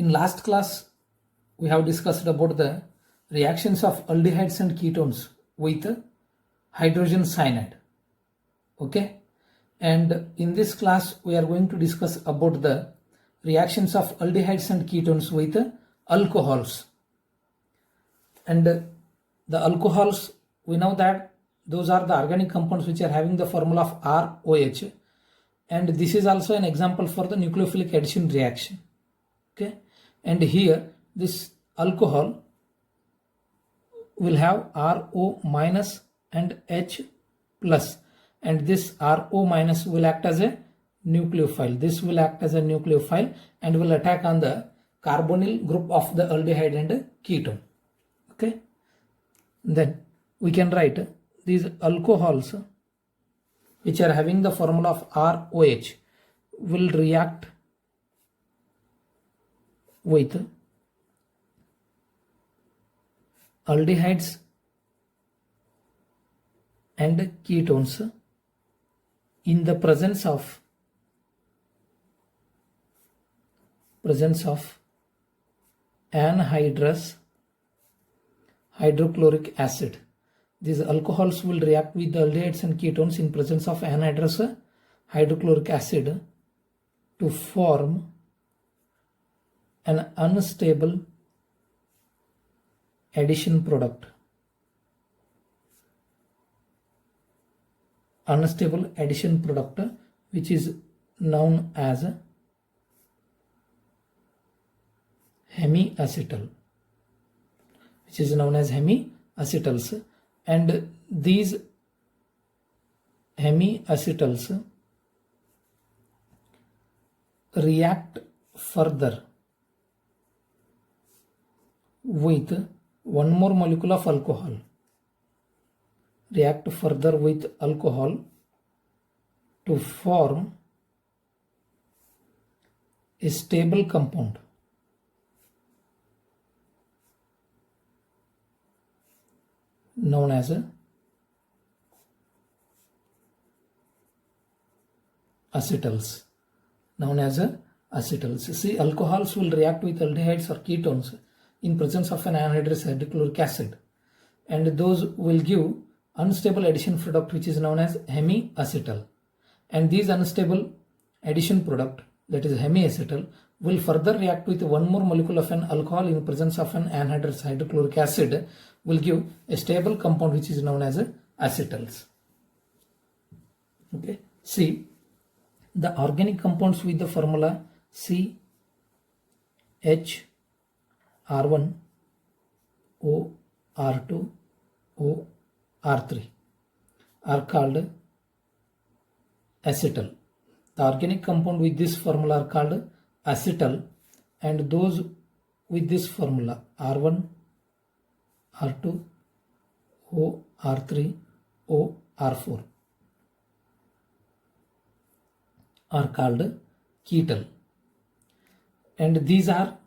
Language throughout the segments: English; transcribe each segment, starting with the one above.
In last class, we have discussed about the reactions of aldehydes and ketones with hydrogen cyanide. Okay, and in this class, we are going to discuss about the reactions of aldehydes and ketones with alcohols. And the alcohols, we know that those are the organic compounds which are having the formula of ROH, and this is also an example for the nucleophilic addition reaction. Okay, and here this alcohol will have RO minus and H plus, and this RO minus will act as a nucleophile. This will act as a nucleophile and will attack on the carbonyl group of the aldehyde and ketone. Okay, then we can write these alcohols which are having the formula of ROH will react with aldehydes and ketones in the presence of anhydrous hydrochloric acid. These alcohols will react with the aldehydes and ketones in presence of anhydrous hydrochloric acid to form an unstable addition product. Unstable addition product which is known as hemiacetal. And these hemiacetals react further with one more molecule of alcohol. React further with alcohol to form a stable compound known as acetals. See, alcohols will react with aldehydes or ketones in presence of an anhydrous hydrochloric acid, and those will give unstable addition product which is known as hemiacetal. And these unstable addition product, that is hemiacetal, will further react with one more molecule of an alcohol in presence of an anhydrous hydrochloric acid, will give a stable compound which is known as acetals. Okay, see, the organic compounds with the formula CH(R1)O(R2)O(R3) are called acetal. The organic compound with this formula are called acetal, and those with this formula R1, R2, O, R3, O, R4 are called ketal, and these are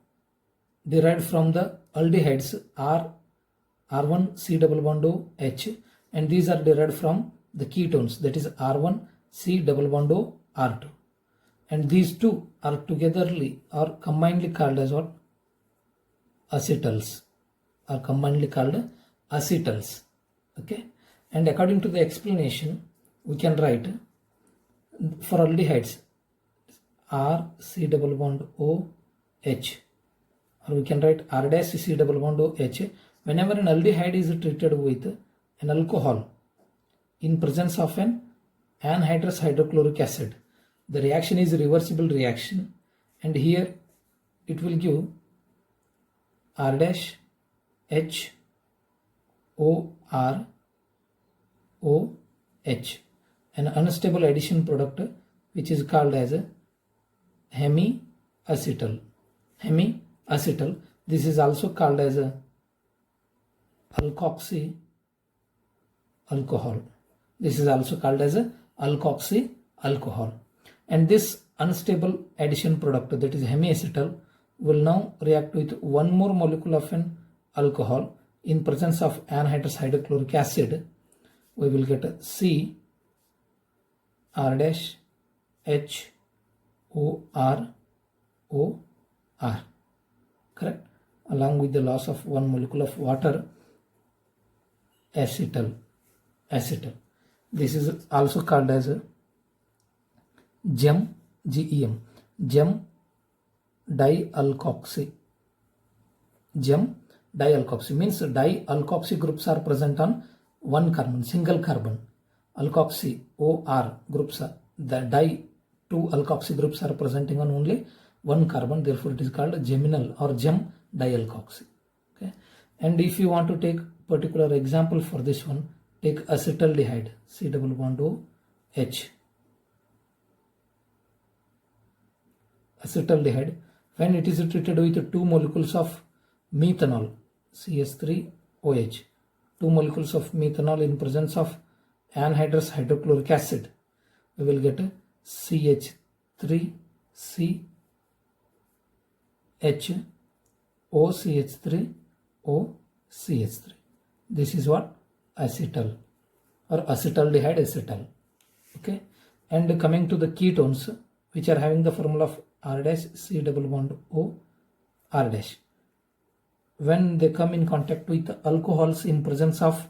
derived from the aldehydes R1 C double bond O H, and these are derived from the ketones, that is R1 C double bond O R2, and these two are togetherly or combinedly called as what? Acetals. Okay, and according to the explanation, we can write for aldehydes R C double bond O H, or we can write R dash C double bond O H. Whenever an aldehyde is treated with an alcohol in presence of an anhydrous hydrochloric acid, the reaction is a reversible reaction, and here it will give R dash H O R O H, an unstable addition product which is called as hemiacetal. This is also called as alkoxy alcohol. And this unstable addition product, that is hemiacetal, will now react with one more molecule of an alcohol in presence of anhydrous hydrochloric acid. We will get C R dash H O R O R, correct, along with the loss of one molecule of water, acetal. This is also called as a GEM, GEM, GEM dialkoxy. GEM dialkoxy means dialkoxy groups are present on one carbon, single carbon. Alkoxy, OR groups, the di2 alkoxy groups are presenting on only one carbon, therefore it is called geminal or GEM dialkoxy. Okay, and if you want to take particular example for this one, take acetaldehyde, C double bond O H. Acetaldehyde, when it is treated with 2 molecules of methanol, CH3OH, 2 molecules of methanol in presence of anhydrous hydrochloric acid, we will get a CH3CH, OCH3, OCH3. This is what? Acetal or acetaldehyde acetal. Okay, and coming to the ketones, which are having the formula of R dash C double bond O R dash. When they come in contact with alcohols in presence of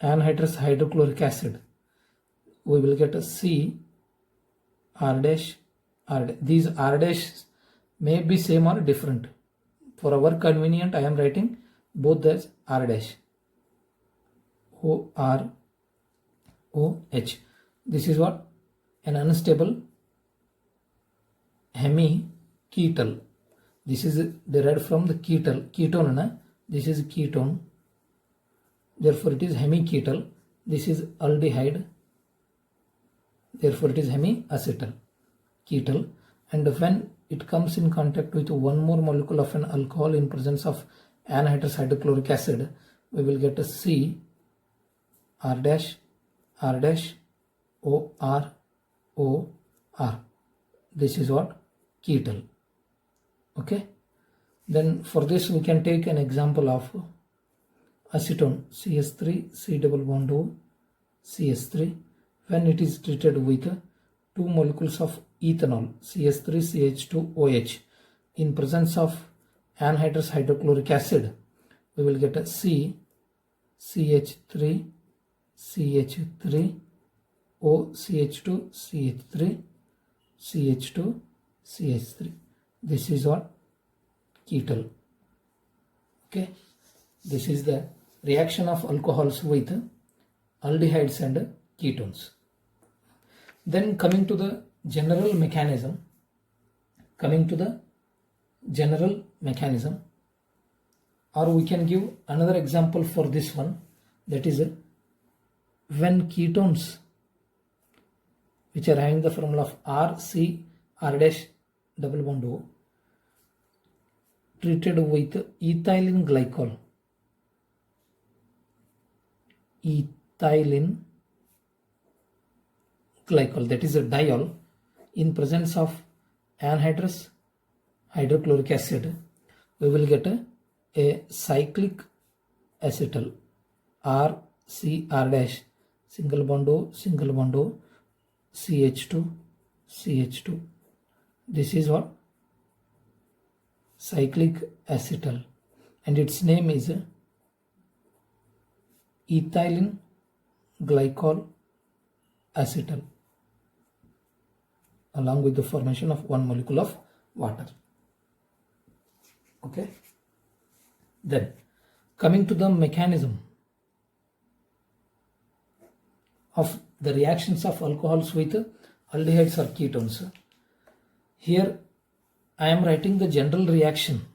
anhydrous hydrochloric acid, we will get a C R dash R dash. These R dash may be same or different. For our convenient, I am writing both as R dash. O R O H. This is what? An unstable hemiketal. This is derived from the ketone. Na? This is ketone. Therefore, it is hemiketal. This is aldehyde. Therefore, it is hemiacetal ketal. And when it comes in contact with one more molecule of an alcohol in presence of anhydrous hydrochloric acid, we will get a C R dash O R O R. This is what? Ketal. Okay. Then for this we can take an example of acetone, CH3 C double bond O CH3. When it is treated with 2 molecules of ethanol, CH3CH2OH, in presence of anhydrous hydrochloric acid, we will get a C CH3 CH3 OCH2 CH3 CH2 CH3. This is what? Ketal. Okay, this is the reaction of alcohols with aldehydes and ketones. Then coming to the general mechanism, or we can give another example for this one, that is when ketones which are having the formula of R C R dash double bond O treated with ethylene glycol, that is a diol, in presence of anhydrous hydrochloric acid, we will get a cyclic acetal, R C R dash single bond O CH2 CH2. This is what? Cyclic acetal, and its name is ethylene glycol acetal, along with the formation of one molecule of water. Okay. Then coming to the mechanism of the reactions of alcohols with aldehydes or ketones. Here I am writing the general reaction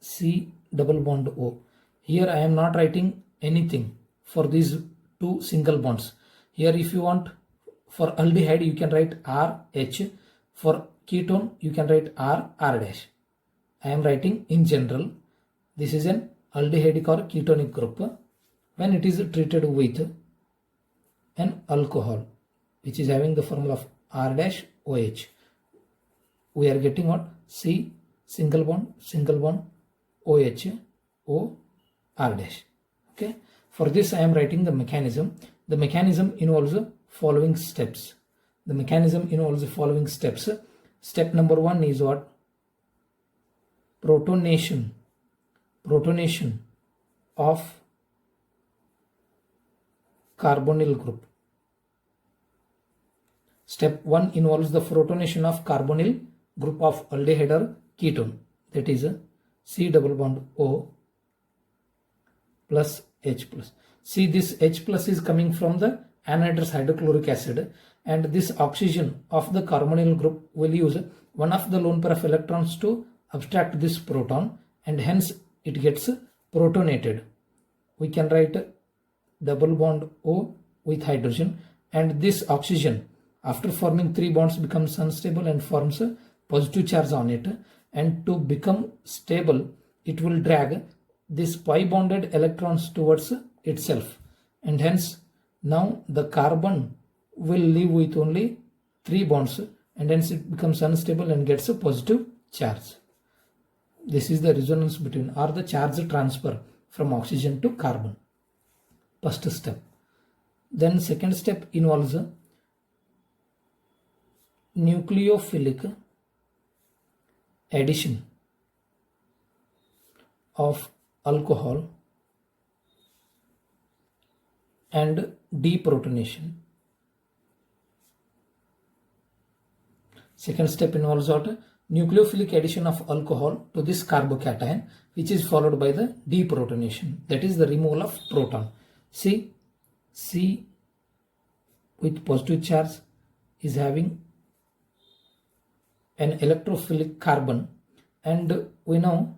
C double bond O. Here I am not writing anything for these 2 single bonds. Here if you want for aldehyde you can write RH, for ketone you can write R dash. I am writing in general. This is an aldehydic or ketonic group when it is treated with an alcohol which is having the formula of R dash OH. We are getting what? C single bond OH O R dash. Okay. For this I am writing the mechanism. The mechanism involves following steps. Step number 1 is what? protonation of carbonyl group. Step 1 involves the protonation of carbonyl group of aldehyde or ketone, that is C double bond O plus H plus. See, this H plus is coming from the anhydrous hydrochloric acid, and this oxygen of the carbonyl group will use one of the lone pair of electrons to abstract this proton, and hence it gets protonated. We can write double bond O with hydrogen, and this oxygen after forming 3 bonds becomes unstable and forms a positive charge on it, and to become stable it will drag this pi bonded electrons towards itself, and hence now the carbon will leave with only 3 bonds, and hence it becomes unstable and gets a positive charge. This is the resonance between, or the charge transfer from oxygen to carbon. First step. Then second step involves nucleophilic addition of alcohol and deprotonation. Second step involves what? Nucleophilic addition of alcohol to this carbocation, which is followed by the deprotonation, that is the removal of proton. See, C with positive charge is having an electrophilic carbon, and we know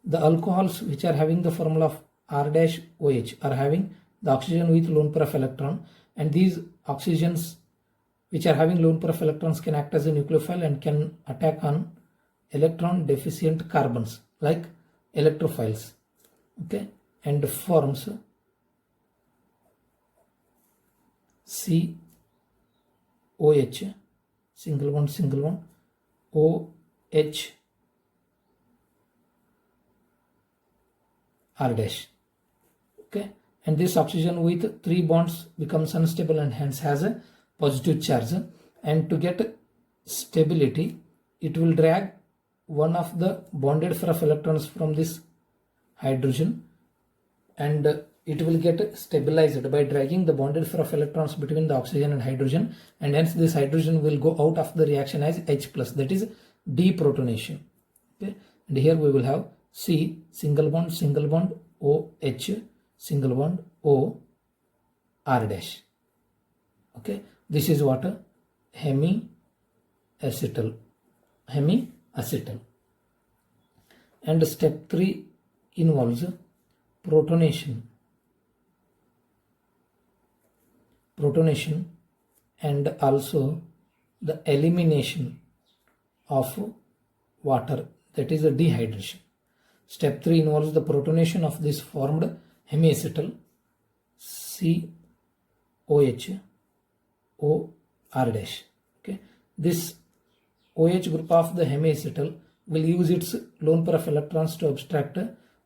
the alcohols which are having the formula of R-OH are having the oxygen with lone pair of electron, and these oxygens which are having lone pair of electrons can act as a nucleophile and can attack on electron deficient carbons like electrophiles, okay, and forms COH, single bond, OH R dash, okay, and this oxygen with 3 bonds becomes unstable and hence has a positive charge, and to get stability it will drag one of the bonded pair of electrons from this hydrogen, and it will get stabilized by dragging the bonded pair of electrons between the oxygen and hydrogen, and hence this hydrogen will go out of the reaction as H plus, that is deprotonation, okay, and here we will have C single bond OH single bond O R dash, okay. This is what? Hemiacetal. And step 3 involves protonation and also the elimination of water, that is a dehydration. Step 3 involves the protonation of this formed hemiacetal COH O R dash, okay. This OH group of the hemiacetal will use its lone pair of electrons to abstract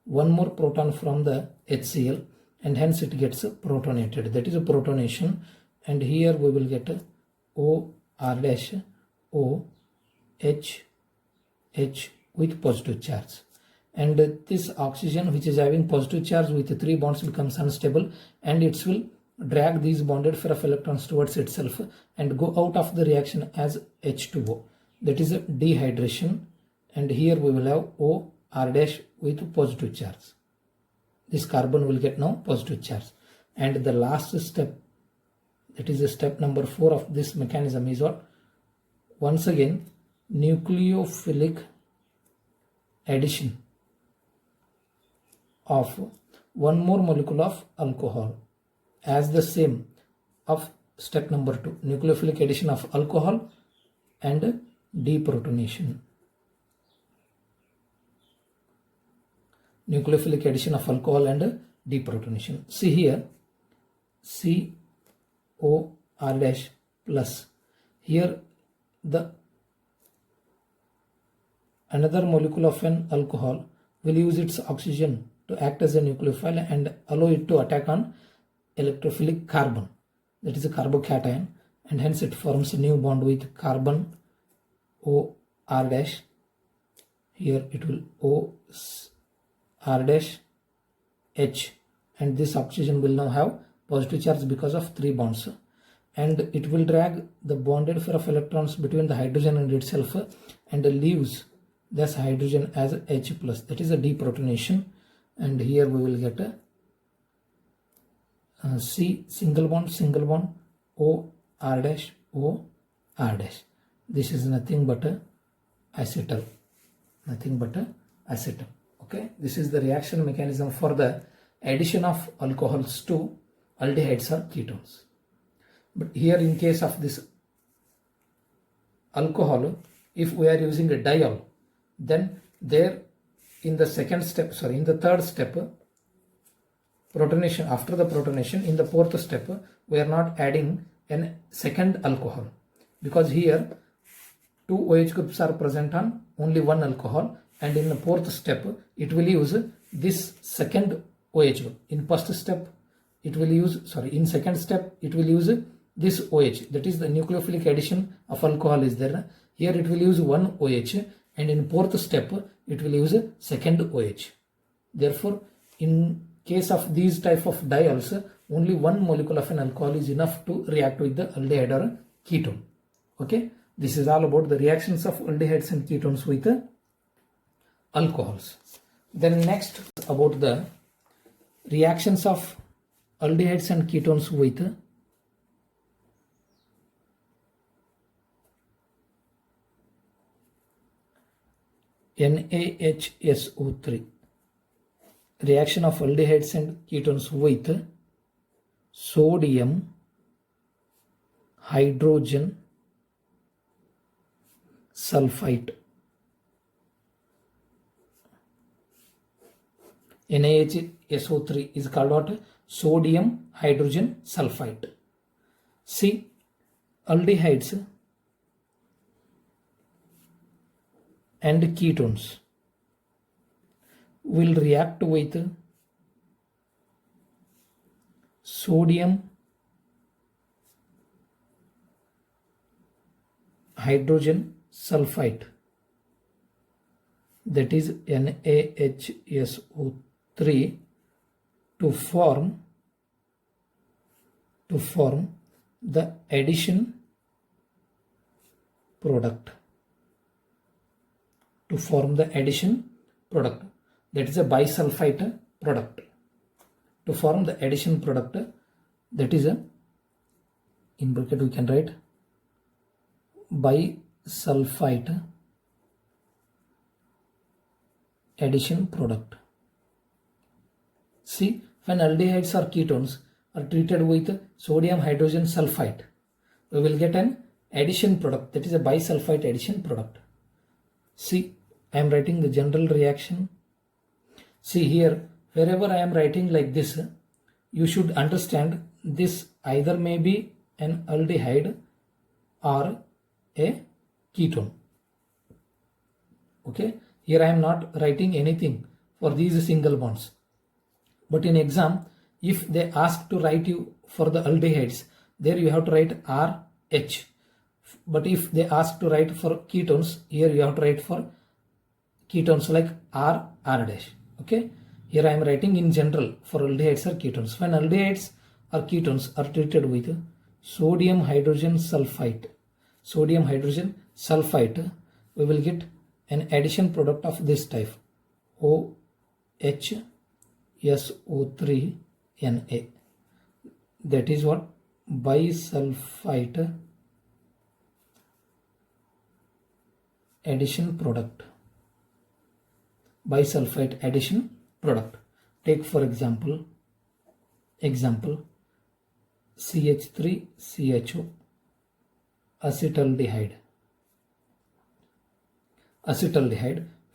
one more proton from the HCl, and hence it gets protonated, that is a protonation, and here we will get O R dash O H with positive charge, and this oxygen which is having positive charge with 3 bonds becomes unstable, and it will drag these bonded pair of electrons towards itself and go out of the reaction as H2O, that is a dehydration, and here we will have O R dash with positive charge. This carbon will get now positive charge, and the last step, that is step number 4 of this mechanism, is what? Once again nucleophilic addition of one more molecule of alcohol as the same of step number 2, nucleophilic addition of alcohol and deprotonation. Nucleophilic addition of alcohol and deprotonation. See here, COR dash plus. Here the another molecule of an alcohol will use its oxygen to act as a nucleophile and allow it to attack on electrophilic carbon, that is a carbocation, and hence it forms a new bond with carbon O R dash here it will O R dash H, and this oxygen will now have positive charge because of 3 bonds, and it will drag the bonded pair of electrons between the hydrogen and itself and leaves this hydrogen as H plus, that is a deprotonation. And here we will get a C single bond O R dash O R dash. This is nothing but a acetal, okay. This is the reaction mechanism for the addition of alcohols to aldehydes or ketones. But here in case of this alcohol, if we are using a diol, then there in the third step, protonation, after the protonation, in the fourth step, we are not adding a second alcohol, because here 2 OH groups are present on only one alcohol, and in the fourth step it will use this second OH group. In first step it will use, in second step it will use this OH, that is the nucleophilic addition of alcohol is there. Here it will use one OH, and in fourth step it will use second OH. Therefore, in case of these type of diols, only one molecule of an alcohol is enough to react with the aldehyde or ketone. Okay, this is all about the reactions of aldehydes and ketones with alcohols. Then next about the reactions of aldehydes and ketones with NaHSO3. Reaction of aldehydes and ketones with sodium hydrogen sulfite. NaHSO3 is called what? Sodium hydrogen sulfite. See, aldehydes and ketones will react with sodium hydrogen sulfite, that is NaHSO3, to form the addition product. That is a bisulfite product. To form the addition product, that is a, in bracket we can write bisulfite addition product. See, when aldehydes or ketones are treated with sodium hydrogen sulfite, we will get an addition product, that is a bisulfite addition product. See, I am writing the general reaction. See here, wherever I am writing like this, you should understand this either may be an aldehyde or a ketone. Okay, here I am not writing anything for these single bonds. But in exam, if they ask to write you for the aldehydes, there you have to write RH. But if they ask to write for ketones, here you have to write for ketones like R dash. Okay, here I am writing in general for aldehydes or ketones. When aldehydes or ketones are treated with sodium hydrogen sulfite, we will get an addition product of this type, OHSO3Na. That is what? Bisulfite addition product. Bisulfite addition product. Take for example CH3CHO, acetaldehyde.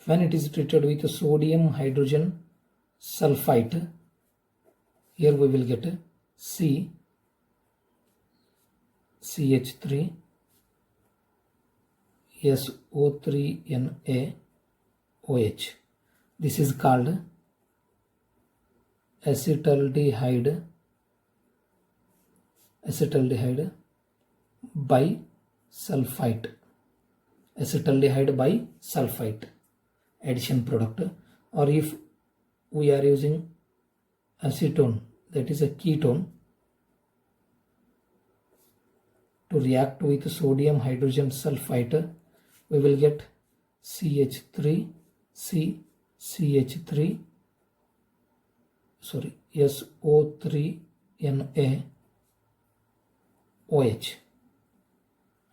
When it is treated with sodium hydrogen sulfite, here we will get CH3 SO3Na OH. This is called acetaldehyde bisulfite. addition product, or if we are using acetone, that is a ketone, to react with sodium hydrogen sulfite, we will get SO3Na OH,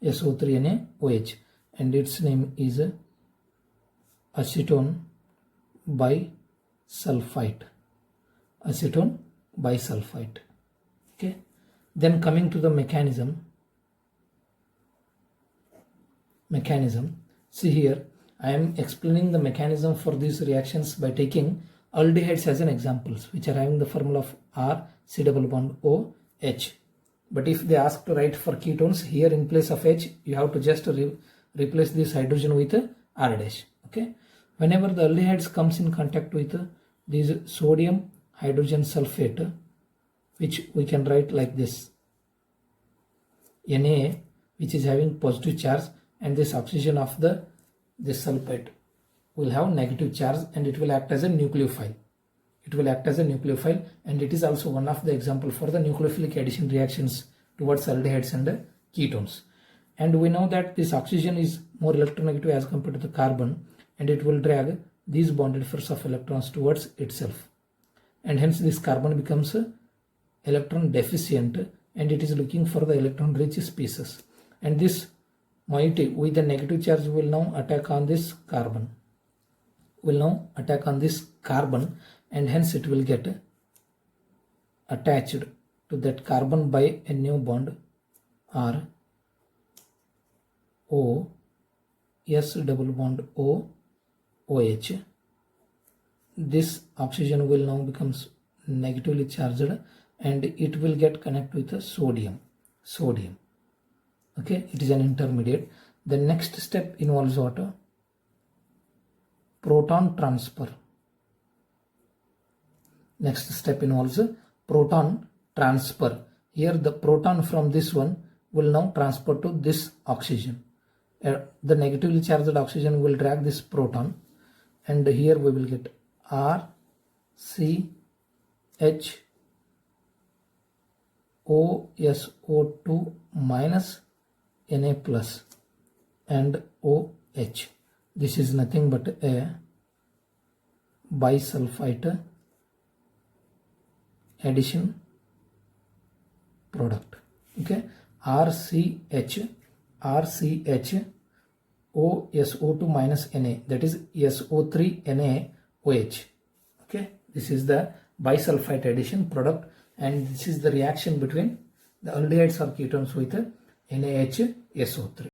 SO3Na OH, and its name is acetone bisulfite. Acetone bisulfite. Okay. Then coming to the mechanism. See here, I am explaining the mechanism for these reactions by taking aldehydes as an examples, which are having the formula of R C double bond O H. But if they ask to write for ketones, here in place of H, you have to just replace this hydrogen with R dash. Okay. Whenever the aldehydes comes in contact with this sodium hydrogen sulfate, which we can write like this, Na, which is having positive charge, and this oxygen of this sulfate will have negative charge, and it will act as a nucleophile. And it is also one of the example for the nucleophilic addition reactions towards aldehydes and ketones. And we know that this oxygen is more electronegative as compared to the carbon, and it will drag these bonded pairs of electrons towards itself, and hence this carbon becomes electron deficient, and it is looking for the electron rich species, and this moiety with the negative charge will now attack on this carbon, and hence it will get attached to that carbon by a new bond R O S double bond O OH. This oxygen will now becomes negatively charged, and it will get connected with sodium. Okay, it is an intermediate. The next step involves what? Proton transfer. Here the proton from this one will now transfer to this oxygen. The negatively charged oxygen will drag this proton, and here we will get R C H OSO2 minus Na plus and OH. This is nothing but a bisulfite addition product. Okay, RCH OSO2 minus Na, that is SO3Na OH. Okay, this is the bisulfite addition product, and this is the reaction between the aldehydes or ketones with NaHSO3.